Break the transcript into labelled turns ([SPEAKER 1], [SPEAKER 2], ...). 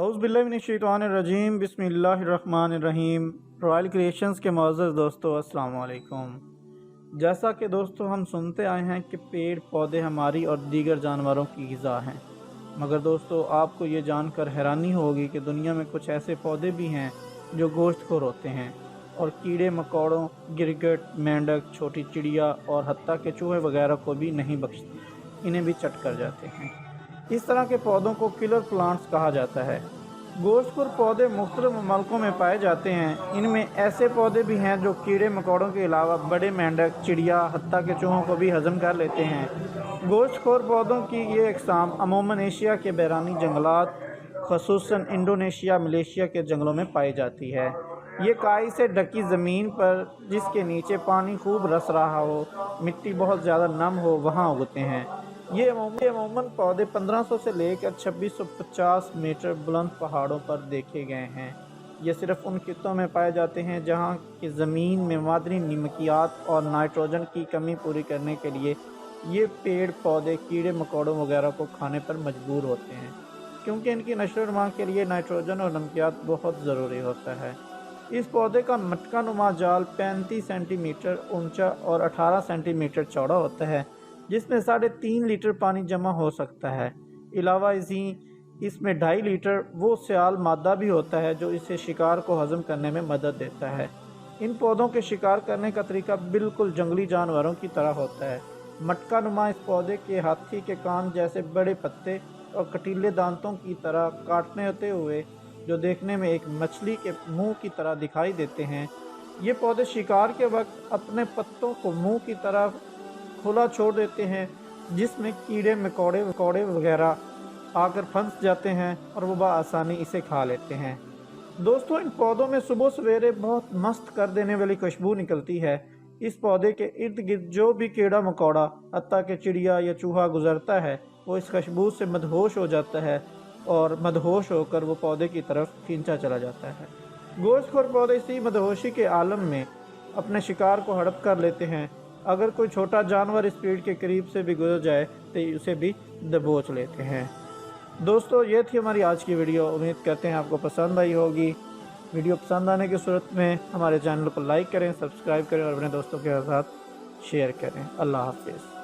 [SPEAKER 1] औज़ुबिल्लाहिमिनश्शैतानिर्रजीम बिस्मिल्लाहिर्रहमानिर्रहीम। Royal creations के मुअज़्ज़ज़ दोस्तों, अस्सलाम वालेकुम। जैसा कि दोस्तों हम सुनते आए हैं कि पेड़ पौधे हमारी और दीगर जानवरों की ग़िज़ा हैं, मगर दोस्तों आपको ये जानकर हैरानी होगी कि दुनिया में कुछ ऐसे पौधे भी हैं जो गोश्तखोर होते हैं और कीड़े मकोड़ों, गिरगिट, मेंढक, छोटी चिड़िया और हत्ता के चूहे वगैरह को भी नहीं बख्शते, इन्हें भी चट कर जाते हैं। इस तरह के पौधों को किलर प्लांट्स कहा जाता है। गोश्तखोर पौधे मुख्तलिफ ममालिकों में पाए जाते हैं। इनमें ऐसे पौधे भी हैं जो कीड़े मकोड़ों के अलावा बड़े मेंढक, चिड़िया, हत्ता के चूहों को भी हज़म कर लेते हैं। गोश्तखोर पौधों की ये अक़साम अमूमन एशिया के बैरानी जंगलात, ख़ुसूसन इंडोनेशिया, मलेशिया के जंगलों में पाई जाती है। ये काई से ढकी ज़मीन पर जिसके नीचे पानी खूब रस रहा हो, मिट्टी बहुत ज़्यादा नम हो, वहाँ उगते हैं। ये अमूमन पौधे 1500 से लेकर 2650 मीटर बुलंद पहाड़ों पर देखे गए हैं। ये सिर्फ उन खित्तों में पाए जाते हैं जहाँ की ज़मीन में मादनी नमकियात और नाइट्रोजन की कमी पूरी करने के लिए ये पेड़ पौधे कीड़े मकोड़ों वगैरह को खाने पर मजबूर होते हैं, क्योंकि इनकी नशो नुमा के लिए नाइट्रोजन और नमकियात बहुत ज़रूरी होता है। इस पौधे का मटका नुमा जाल 35 सेंटीमीटर ऊंचा और 18 सेंटीमीटर चौड़ा होता है, जिसमें 3.5 लीटर पानी जमा हो सकता है। अलावा इसमें 2.5 लीटर वो सियाल मादा भी होता है जो इसे शिकार को हज़म करने में मदद देता है। इन पौधों के शिकार करने का तरीका बिल्कुल जंगली जानवरों की तरह होता है। मटका नुमा इस पौधे के हाथी के कान जैसे बड़े पत्ते और कटीले दांतों की तरह काटने होते हुए जो देखने में एक मछली के मुंह की तरह दिखाई देते हैं। ये पौधे शिकार के वक्त अपने पत्तों को मुंह की तरफ खुला छोड़ देते हैं, जिसमें कीड़े मकोड़े वगैरह आकर फंस जाते हैं और वो आसानी इसे खा लेते हैं। दोस्तों, इन पौधों में सुबह सवेरे बहुत मस्त कर देने वाली खुशबू निकलती है। इस पौधे के इर्द गिर्द जो भी कीड़ा मकोड़ा, हत्ता के चिड़िया या चूहा गुजरता है, वो इस खुशबू से मदहोश हो जाता है और मदहोश होकर वो पौधे की तरफ खींचा चला जाता है। गोश्तखोर पौधे इसी मदहोशी के आलम में अपने शिकार को हड़प कर लेते हैं। अगर कोई छोटा जानवर इस पेड़ के करीब से भी गुजर जाए तो उसे भी दबोच लेते हैं। दोस्तों, ये थी हमारी आज की वीडियो। उम्मीद करते हैं आपको पसंद आई होगी। वीडियो पसंद आने की सूरत में हमारे चैनल को लाइक करें, सब्सक्राइब करें और अपने दोस्तों के साथ शेयर करें। अल्लाह हाफिज़।